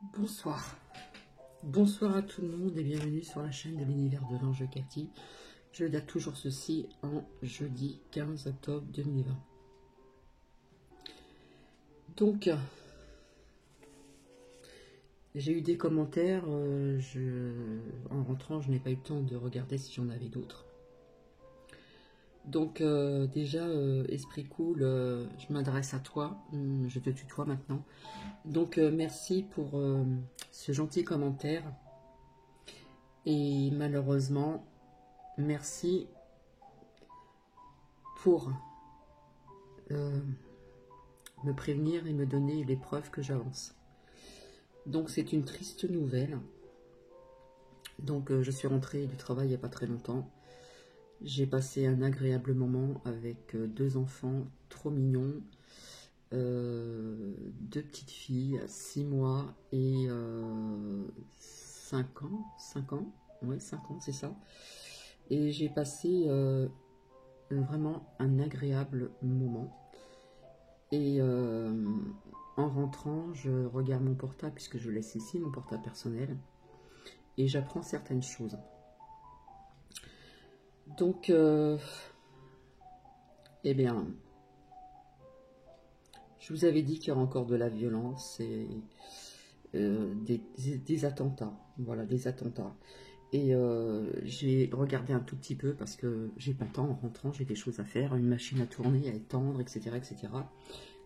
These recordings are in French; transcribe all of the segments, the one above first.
Bonsoir. Bonsoir à tout le monde et bienvenue sur la chaîne de l'univers de l'ange Cathy. Je date toujours ceci en jeudi 15 octobre 2020. Donc, j'ai eu des commentaires. En rentrant, je n'ai pas eu le temps de regarder si j'en avais d'autres. Donc, déjà, esprit cool, je m'adresse à toi. Je te tutoie maintenant. Donc, merci pour ce gentil commentaire. Et malheureusement, merci pour me prévenir et me donner les preuves que j'avance. Donc c'est une triste nouvelle. Donc je suis rentrée du travail il n'y a pas très longtemps. J'ai passé un agréable moment avec deux enfants trop mignons. Deux petites filles, 6 mois et 5 ans. 5 ans, ouais, 5 ans, c'est ça. Et j'ai passé vraiment un agréable moment. Et en rentrant, je regarde mon portable, puisque je laisse ici mon portable personnel, et j'apprends certaines choses. Donc, eh bien, je vous avais dit qu'il y aura encore de la violence et des attentats. Voilà, des attentats. Et j'ai regardé un tout petit peu parce que j'ai pas le temps en rentrant, j'ai des choses à faire, une machine à tourner, à étendre, etc. etc.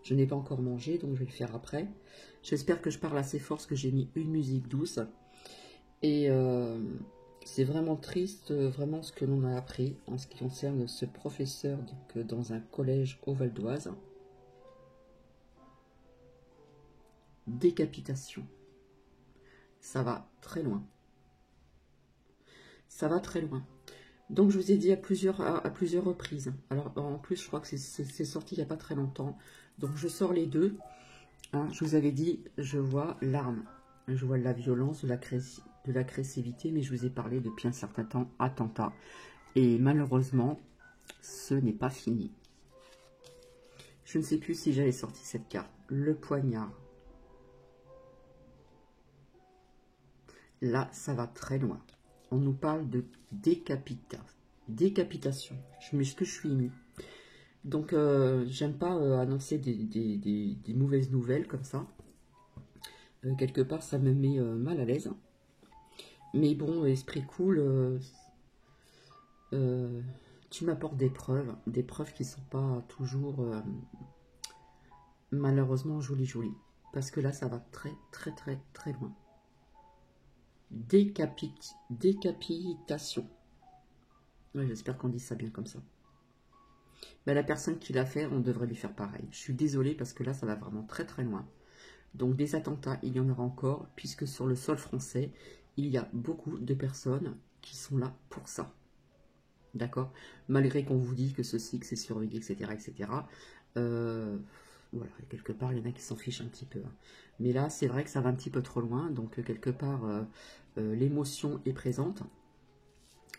Je n'ai pas encore mangé, donc je vais le faire après. J'espère que je parle assez fort parce que j'ai mis une musique douce. Et c'est vraiment triste, vraiment ce que l'on a appris en ce qui concerne ce professeur donc, dans un collège au Val d'Oise. Décapitation. Ça va très loin. Ça va très loin. Donc je vous ai dit à plusieurs reprises. Alors en plus je crois que c'est sorti il n'y a pas très longtemps. Donc je sors les deux. Hein, je vous avais dit, je vois l'arme. Je vois la violence, de l'agressivité, mais je vous ai parlé depuis un certain temps, attentat. Et malheureusement, ce n'est pas fini. Je ne sais plus si j'avais sorti cette carte. Le poignard. Là, ça va très loin. On nous parle de décapitation. Je m'excuse, je suis émue. Donc, j'aime pas annoncer des mauvaises nouvelles comme ça. Quelque part, ça me met mal à l'aise. Mais bon, esprit cool, tu m'apportes des preuves qui ne sont pas toujours, malheureusement, jolies. Parce que là, ça va très loin. Décapitation. Ouais, j'espère qu'on dit ça bien comme ça. Ben, la personne qui l'a fait, on devrait lui faire pareil. Je suis désolée parce que là, ça va vraiment très loin. Donc des attentats, il y en aura encore, puisque sur le sol français, il y a beaucoup de personnes qui sont là pour ça. D'accord? Malgré qu'on vous dit que ceci, que c'est surveillé, etc. etc. Voilà, quelque part, il y en a qui s'en fichent un petit peu. Hein. Mais là, c'est vrai que ça va un petit peu trop loin, donc quelque part, l'émotion est présente.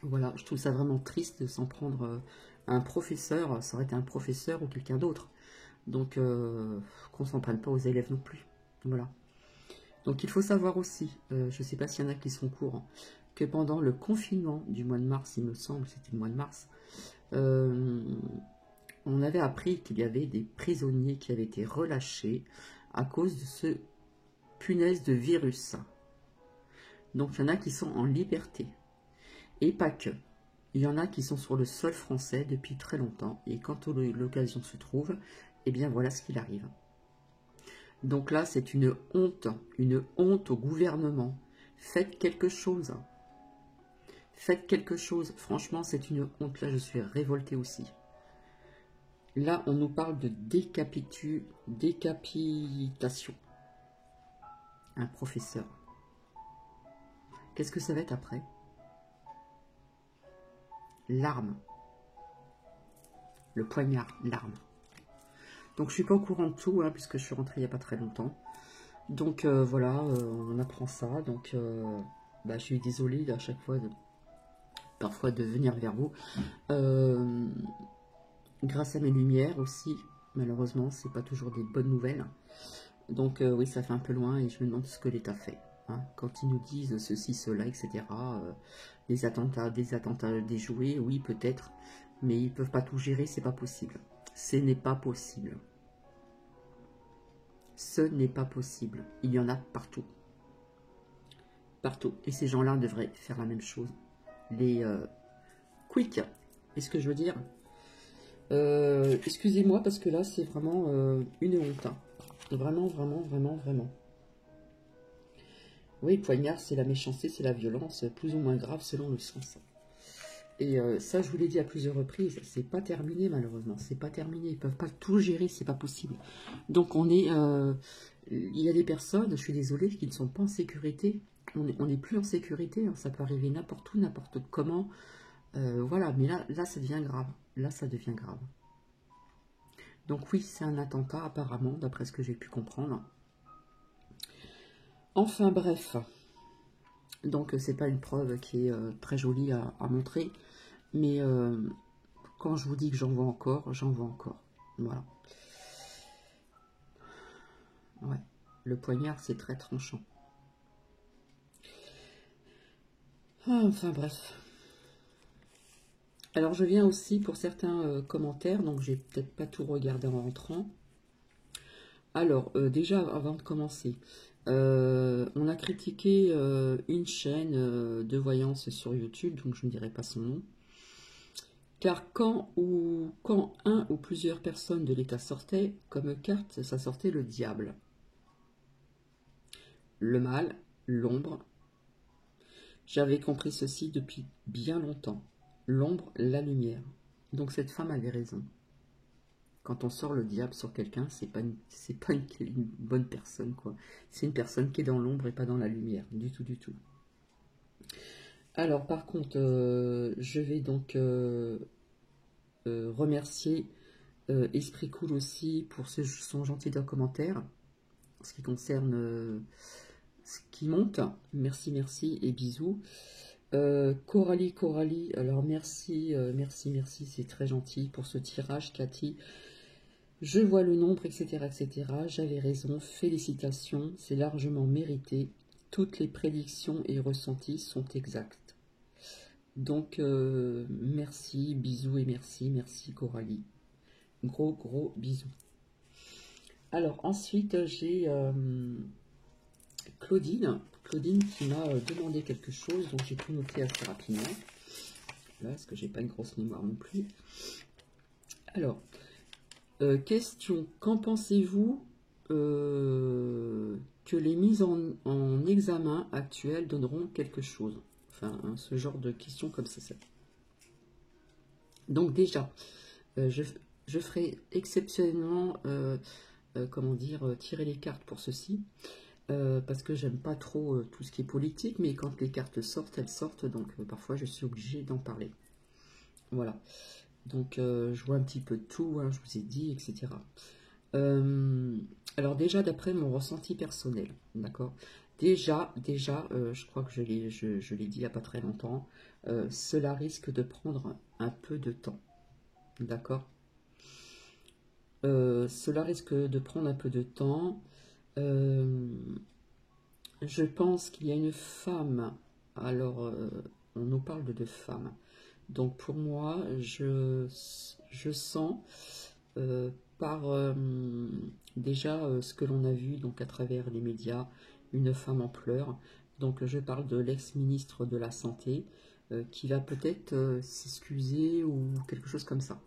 Voilà, je trouve ça vraiment triste de s'en prendre à un professeur, ça aurait été un professeur ou quelqu'un d'autre. Donc, qu'on ne s'en prenne pas aux élèves non plus. Voilà. Donc, il faut savoir aussi, je ne sais pas s'il y en a qui sont au courant, que pendant le confinement du mois de mars, il me semble, c'était le mois de mars, on avait appris qu'il y avait des prisonniers qui avaient été relâchés à cause de ce punaise de virus. Donc, il y en a qui sont en liberté. Et pas que. Il y en a qui sont sur le sol français depuis très longtemps. Et quand l'occasion se trouve, eh bien voilà ce qu'il arrive. Donc là, c'est une honte au gouvernement. Faites quelque chose. Faites quelque chose. Franchement, c'est une honte. Là, je suis révoltée aussi. Là, on nous parle de décapitation. Un professeur. Qu'est-ce que ça va être après? L'arme. Le poignard, l'arme. Donc, je suis pas au courant de tout, hein, puisque je suis rentrée il n'y a pas très longtemps. Donc, voilà, on apprend ça. Donc, je suis désolée à chaque fois, parfois, de venir vers vous. Grâce à mes lumières aussi, malheureusement, c'est pas toujours des bonnes nouvelles. Donc oui, ça fait un peu loin et je me demande ce que l'État fait. Hein. Quand ils nous disent ceci, cela, etc. Des attentats déjoués, oui, peut-être. Mais ils ne peuvent pas tout gérer, c'est pas possible. Ce n'est pas possible. Ce n'est pas possible. Il y en a partout. Partout. Et ces gens-là devraient faire la même chose. Les quick. Est-ce que je veux dire excusez-moi parce que là, c'est vraiment une honte. Hein. Vraiment, vraiment, vraiment, vraiment. Oui, poignard, c'est la méchanceté, c'est la violence, plus ou moins grave selon le sens. Et ça, je vous l'ai dit à plusieurs reprises, c'est pas terminé malheureusement, c'est pas terminé. Ils peuvent pas tout gérer, c'est pas possible. Donc on est, il y a des personnes, je suis désolée, qui ne sont pas en sécurité. On n'est plus en sécurité, hein. Ça peut arriver n'importe où, n'importe comment. Voilà, mais là, ça devient grave. Là, ça devient grave. Donc oui, c'est un attentat apparemment, d'après ce que j'ai pu comprendre. Enfin bref, donc c'est pas une preuve qui est très jolie à montrer, mais quand je vous dis que j'en vois encore, j'en vois encore. Voilà. Ouais, le poignard c'est très tranchant. Ah, enfin bref. Alors je viens aussi pour certains commentaires, donc j'ai peut-être pas tout regardé en rentrant. Alors déjà avant de commencer, on a critiqué une chaîne de voyance sur YouTube, donc je ne dirai pas son nom. Car quand un ou plusieurs personnes de l'État sortaient, comme carte, ça sortait le diable. Le mal, l'ombre. J'avais compris ceci depuis bien longtemps. L'ombre, la lumière. Donc cette femme avait raison. Quand on sort le diable sur quelqu'un, c'est pas une bonne personne, quoi. C'est une personne qui est dans l'ombre et pas dans la lumière. Du tout, du tout. Alors, par contre, je vais donc remercier Esprit Cool aussi pour son gentil commentaire. En ce qui concerne ce qui monte. Merci, merci et bisous. Coralie, alors merci, merci, c'est très gentil pour ce tirage, Cathy. Je vois le nombre, etc., etc. J'avais raison, félicitations, c'est largement mérité. Toutes les prédictions et ressentis sont exacts. Donc, merci, bisous et merci Coralie. Gros bisous. Alors, ensuite, j'ai Claudine qui m'a demandé quelque chose, donc j'ai tout noté assez rapidement. Là, parce que j'ai pas une grosse mémoire non plus. Alors, question, qu'en pensez-vous que les mises en examen actuelles donneront quelque chose? Enfin, hein, ce genre de questions comme ça. Donc déjà, je ferai exceptionnellement, comment dire, tirer les cartes pour ceci. Parce que j'aime pas trop tout ce qui est politique, mais quand les cartes sortent, elles sortent, donc parfois je suis obligée d'en parler. Voilà. Donc je vois un petit peu de tout, hein, je vous ai dit, etc. Alors déjà, d'après mon ressenti personnel, d'accord. Déjà, je crois que je l'ai dit il n'y a pas très longtemps, cela risque de prendre un peu de temps, d'accord. Cela risque de prendre un peu de temps. Je pense qu'il y a une femme, alors on nous parle de deux femmes, donc pour moi, je sens par déjà ce que l'on a vu donc à travers les médias, une femme en pleurs, donc je parle de l'ex-ministre de la Santé qui va peut-être s'excuser ou quelque chose comme ça.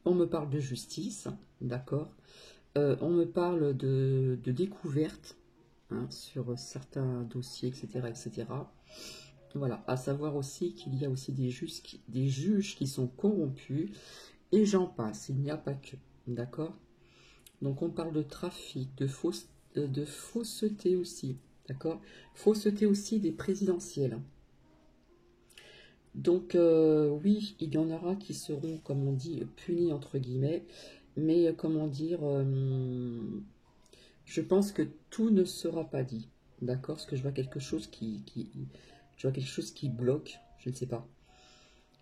On me parle de justice, d'accord. On me parle de découverte hein, sur certains dossiers, etc., etc. Voilà, à savoir aussi qu'il y a aussi des juges qui sont corrompus, et j'en passe, il n'y a pas que, d'accord. Donc on parle de trafic, de fausseté aussi, d'accord. Fausseté aussi des présidentielles. Donc oui, il y en aura qui seront, comme on dit, punis entre guillemets, mais comment dire, je pense que tout ne sera pas dit, d'accord. Parce que je vois quelque chose je vois quelque chose qui bloque, je ne sais pas.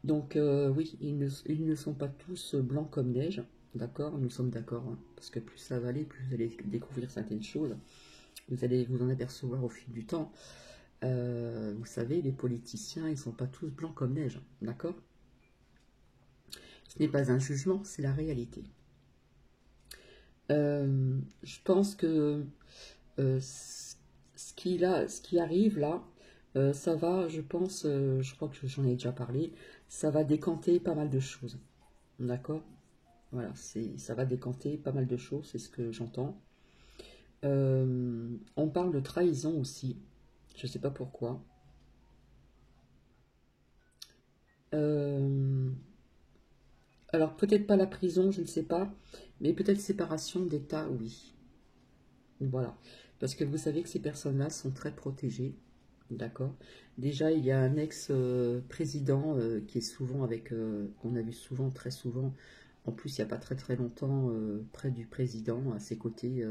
Donc oui, ils ne sont pas tous blancs comme neige, d'accord? Nous sommes d'accord, hein, parce que plus ça va aller, plus vous allez découvrir certaines choses. Vous allez vous en apercevoir au fil du temps. Vous savez, les politiciens, ils sont pas tous blancs comme neige, d'accord? Ce n'est pas un jugement, c'est la réalité. Je pense que ce qui arrive là, ça va, je pense, je crois que j'en ai déjà parlé, ça va décanter pas mal de choses, d'accord? Voilà, ça va décanter pas mal de choses, c'est ce que j'entends. On parle de trahison aussi, je ne sais pas pourquoi. Euh, alors peut-être pas la prison, je ne sais pas, mais peut-être séparation d'État, oui. Voilà, parce que vous savez que ces personnes-là sont très protégées, d'accord? Déjà, il y a un ex-président qui est souvent avec, qu'on a vu souvent, très souvent, en plus il n'y a pas très très longtemps, près du président, à ses côtés,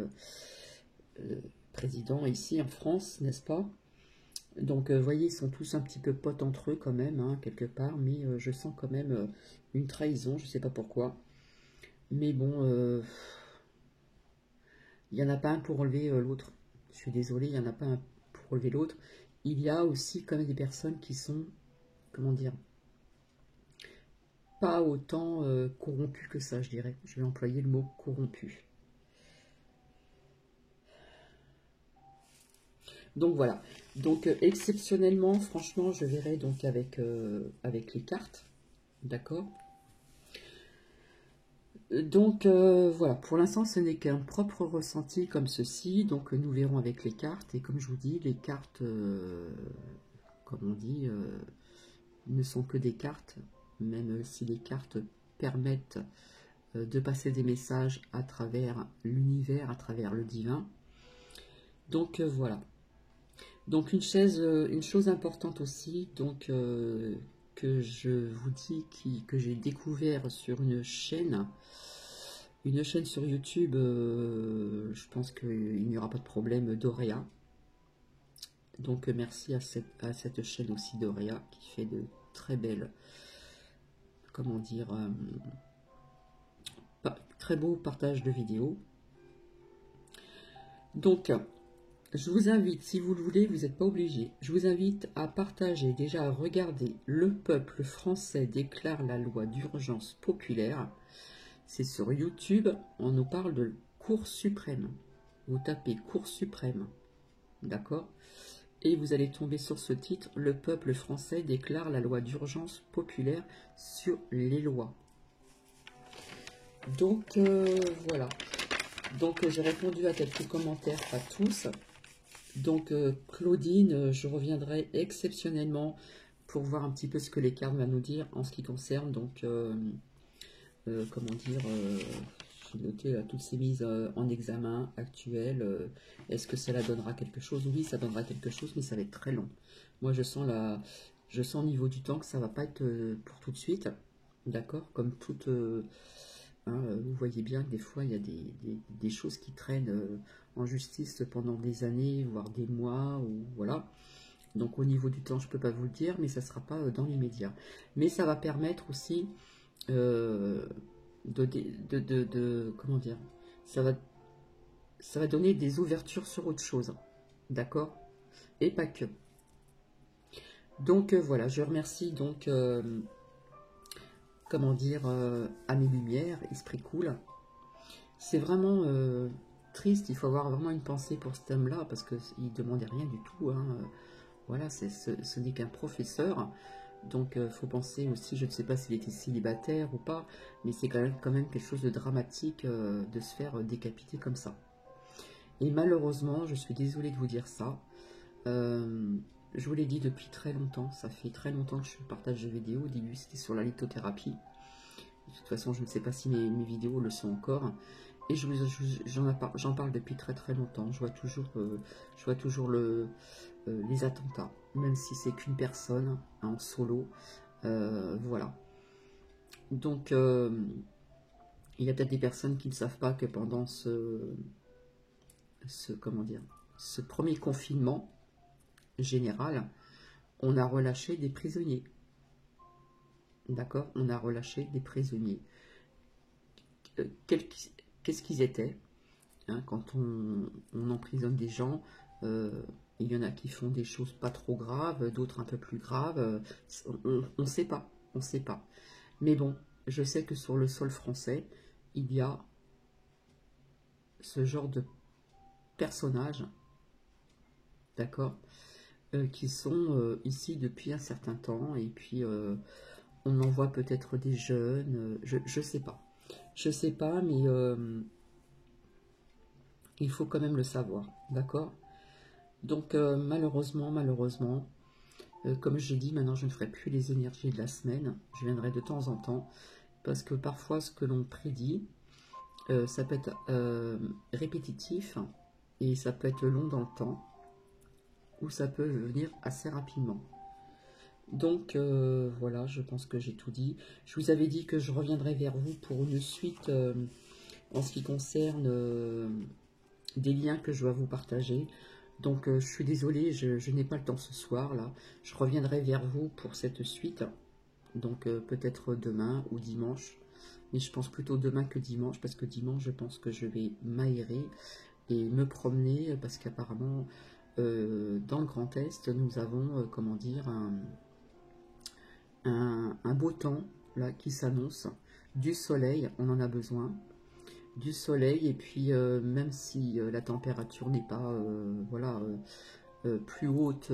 président ici en France, n'est-ce pas? Donc, vous voyez, ils sont tous un petit peu potes entre eux quand même, hein, quelque part, mais je sens quand même une trahison, je ne sais pas pourquoi. Mais bon, il n'y en a pas un pour relever l'autre. Je suis désolée, il n'y en a pas un pour relever l'autre. Il y a aussi quand même des personnes qui sont, comment dire, pas autant corrompues que ça, je dirais. Je vais employer le mot corrompu. Donc voilà. Donc exceptionnellement, franchement, je verrai donc avec les cartes. D'accord? Donc voilà, pour l'instant ce n'est qu'un propre ressenti comme ceci, donc nous verrons avec les cartes, et comme je vous dis, les cartes, comme on dit, ne sont que des cartes, même si les cartes permettent de passer des messages à travers l'univers, à travers le divin. Donc voilà. Donc une chose importante aussi, donc que je vous dis, que j'ai découvert sur une chaîne sur YouTube, je pense qu'il n'y aura pas de problème, d'Auréa. Donc merci à cette chaîne aussi d'Auréa qui fait de très belles, comment dire, très beau partage de vidéos. Donc je vous invite, si vous le voulez, vous n'êtes pas obligé, je vous invite à partager, déjà à regarder Le peuple français déclare la loi d'urgence populaire. C'est sur YouTube, on nous parle de Cour suprême. Vous tapez Cour suprême, d'accord? Et vous allez tomber sur ce titre, Le peuple français déclare la loi d'urgence populaire sur les lois. Donc voilà. Donc j'ai répondu à quelques commentaires, pas tous. Donc Claudine, je reviendrai exceptionnellement pour voir un petit peu ce que les cartes vont nous dire en ce qui concerne, donc comment dire, j'ai noté là, toutes ces mises en examen actuelles. Est-ce que cela donnera quelque chose? Oui, ça donnera quelque chose, mais ça va être très long. Moi, je sens au niveau du temps que ça va pas être pour tout de suite, d'accord? Comme toute, hein, vous voyez bien que des fois, il y a des choses qui traînent en justice pendant des années, voire des mois, ou voilà. Donc au niveau du temps, je ne peux pas vous le dire, mais ça ne sera pas dans l'immédiat. Mais ça va permettre aussi euh, comment dire, ça va donner des ouvertures sur autre chose, d'accord? Et pas que. Donc voilà, je remercie donc, comment dire, à mes lumières, esprit cool. C'est vraiment triste, il faut avoir vraiment une pensée pour cet homme-là, parce qu'il ne demandait rien du tout, hein. Voilà, ce n'est qu'un professeur. Donc, il faut penser aussi, je ne sais pas s'il était célibataire ou pas, mais c'est quand même quelque chose de dramatique de se faire décapiter comme ça. Et malheureusement, je suis désolée de vous dire ça. Je vous l'ai dit depuis très longtemps, ça fait très longtemps que je partage des vidéos. Au début, c'était sur la lithothérapie. De toute façon, je ne sais pas si mes vidéos le sont encore. Et j'en parle depuis très très longtemps. Je vois toujours les attentats, même si c'est qu'une personne en solo. Voilà. Donc, il y a peut-être des personnes qui ne savent pas que pendant comment dire, ce premier confinement général, on a relâché des prisonniers. d'accord? On a relâché des prisonniers. Qu'est-ce qu'ils étaient, hein, quand on emprisonne des gens, il y en a qui font des choses pas trop graves, d'autres un peu plus graves, on ne sait pas, on ne sait pas. Mais bon, je sais que sur le sol français, il y a ce genre de personnages, d'accord, qui sont ici depuis un certain temps, et puis on en voit peut-être des jeunes, je sais pas. Je sais pas, mais il faut quand même le savoir, d'accord? Donc malheureusement, comme j'ai dit, maintenant je ne ferai plus les énergies de la semaine, je viendrai de temps en temps, parce que parfois ce que l'on prédit, ça peut être répétitif, et ça peut être long dans le temps, ou ça peut venir assez rapidement. Donc voilà, je pense que j'ai tout dit. Je vous avais dit que je reviendrai vers vous pour une suite en ce qui concerne des liens que je dois vous partager. Donc je suis désolée, je n'ai pas le temps ce soir là. Je reviendrai vers vous pour cette suite. Donc peut-être demain ou dimanche. Mais je pense plutôt demain que dimanche, parce que dimanche je pense que je vais m'aérer et me promener, parce qu'apparemment dans le Grand Est nous avons comment dire un beau temps là qui s'annonce, du soleil, on en a besoin, du soleil, et puis même si la température n'est pas voilà plus haute,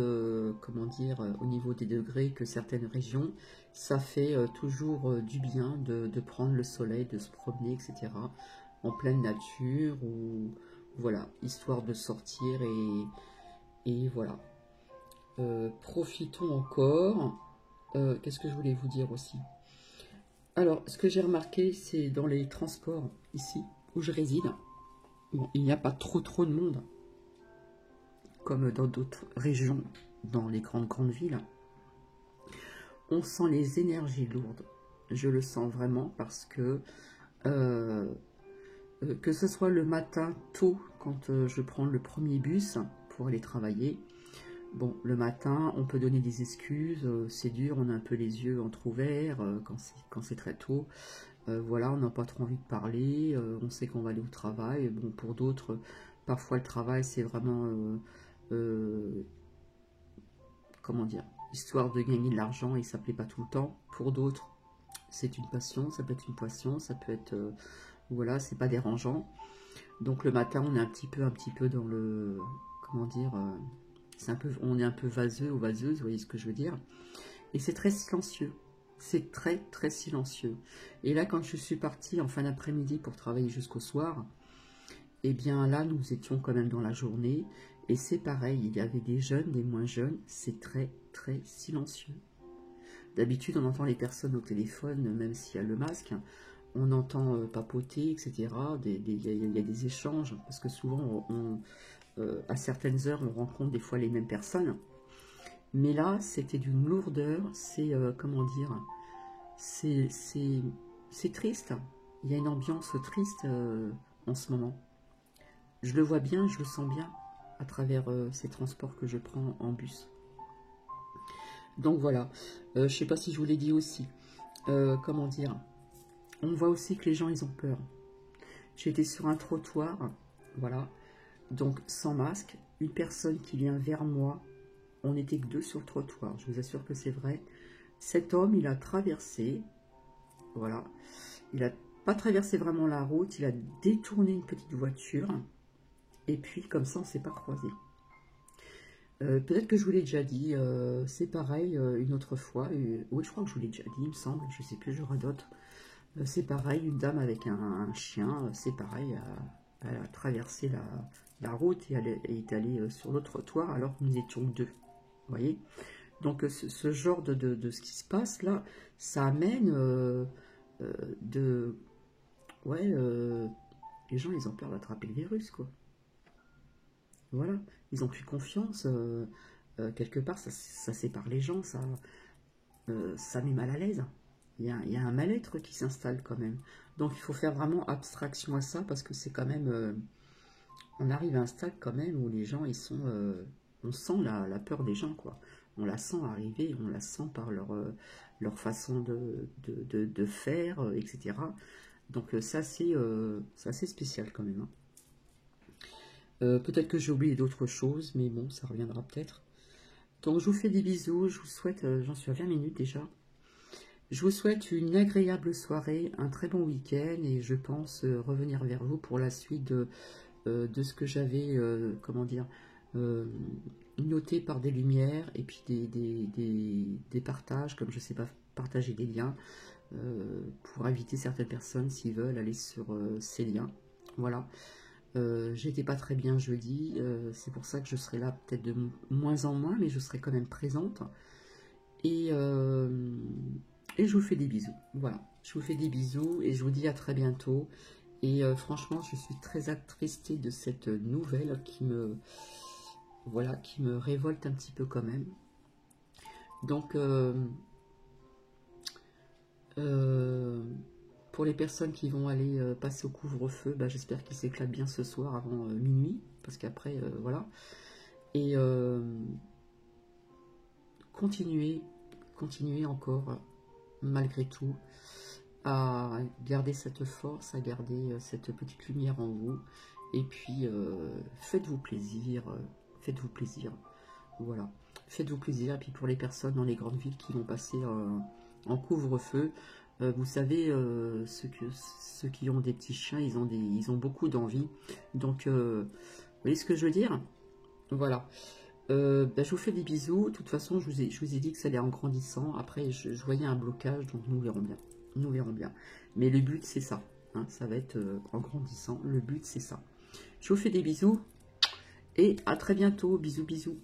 comment dire, au niveau des degrés que certaines régions, ça fait toujours du bien de prendre le soleil, de se promener, etc. en pleine nature, ou voilà, histoire de sortir, et voilà. Profitons encore. Qu'est-ce que je voulais vous dire aussi? Alors, ce que j'ai remarqué, c'est dans les transports ici où je réside, bon, il n'y a pas trop de monde, comme dans d'autres régions, dans les grandes villes. On sent les énergies lourdes. Je le sens vraiment, parce que ce soit le matin tôt, quand je prends le premier bus pour aller travailler. Bon, le matin, on peut donner des excuses, c'est dur, on a un peu les yeux entrouverts quand c'est très tôt. Voilà, on n'a pas trop envie de parler, on sait qu'on va aller au travail. Bon, pour d'autres, parfois le travail, c'est vraiment, comment dire, histoire de gagner de l'argent, et ça ne plaît pas tout le temps. Pour d'autres, c'est une passion, ça peut être une passion, ça peut être, voilà, c'est pas dérangeant. Donc le matin, on est un petit peu dans le, comment dire, on est un peu vaseux ou vaseuse, vous voyez ce que je veux dire. Et c'est très silencieux. C'est très silencieux. Et là, quand je suis partie en fin d'après-midi pour travailler jusqu'au soir, eh bien là, nous étions quand même dans la journée. Et c'est pareil, il y avait des jeunes, des moins jeunes. C'est très silencieux. D'habitude, on entend les personnes au téléphone, même s'il y a le masque. On entend papoter, etc. Il y a des échanges, parce que souvent, à certaines heures, on rencontre des fois les mêmes personnes. Mais là, c'était d'une lourdeur, c'est, comment dire, c'est triste. Il y a une ambiance triste en ce moment. Je le vois bien, je le sens bien à travers ces transports que je prends en bus. Donc voilà, je ne sais pas si je vous l'ai dit aussi. Comment dire, on voit aussi que les gens, ils ont peur. J'étais sur un trottoir, voilà, donc sans masque, une personne qui vient vers moi. On n'était que deux sur le trottoir, je vous assure que c'est vrai. Cet homme, il a traversé, voilà, il n'a pas traversé vraiment la route, il a détourné une petite voiture, et puis comme ça, on ne s'est pas croisé. Peut-être que je vous l'ai déjà dit, c'est pareil une autre fois, oui, je crois que je vous l'ai déjà dit, il me semble, je ne sais plus, je radote. C'est pareil, une dame avec un chien, c'est pareil, elle a traversé la route, et elle est allée sur l'autre trottoir alors que nous étions deux. Vous voyez, donc ce genre de ce qui se passe là, ça amène ouais, les gens, ils ont peur d'attraper le virus, quoi. Voilà, ils n'ont plus confiance. Quelque part, ça sépare les gens, ça met mal à l'aise. Il y a un mal-être qui s'installe quand même. Donc il faut faire vraiment abstraction à ça, parce que c'est quand même... on arrive à un stade quand même où les gens, ils sont... on sent la peur des gens, quoi. On la sent arriver, on la sent par leur façon de faire, etc. Donc ça c'est assez spécial quand même, hein. Peut-être que j'ai oublié d'autres choses, mais bon, ça reviendra peut-être. Donc je vous fais des bisous, je vous souhaite, j'en suis à 20 minutes déjà. Je vous souhaite une agréable soirée, un très bon week-end, et je pense revenir vers vous pour la suite de ce que j'avais, comment dire, noté par des lumières, et puis des partages, comme je ne sais pas partager des liens, pour inviter certaines personnes s'ils veulent aller sur ces liens. Voilà. J'étais pas très bien jeudi, c'est pour ça que je serai là peut-être de moins en moins, mais je serai quand même présente. Et je vous fais des bisous. Voilà, je vous fais des bisous et je vous dis à très bientôt. Et franchement, je suis très attristée de cette nouvelle qui me, voilà, qui me révolte un petit peu quand même. Donc, pour les personnes qui vont aller passer au couvre-feu, bah, j'espère qu'ils s'éclatent bien ce soir avant minuit, parce qu'après, voilà. Et continuez encore, malgré tout, à garder cette force, à garder cette petite lumière en vous. Et puis, faites-vous plaisir, voilà. Faites-vous plaisir. Et puis pour les personnes dans les grandes villes qui vont passer en couvre-feu, vous savez, ceux qui ont des petits chiens, ils ont beaucoup d'envie. Donc, vous voyez ce que je veux dire? Voilà. Je vous fais des bisous. De toute façon, je vous ai dit que ça allait en grandissant. Après, je voyais un blocage, donc nous verrons bien. Nous verrons bien. Mais le but, c'est ça, hein, ça va être en grandissant. Le but, c'est ça. Je vous fais des bisous et à très bientôt. Bisous, bisous.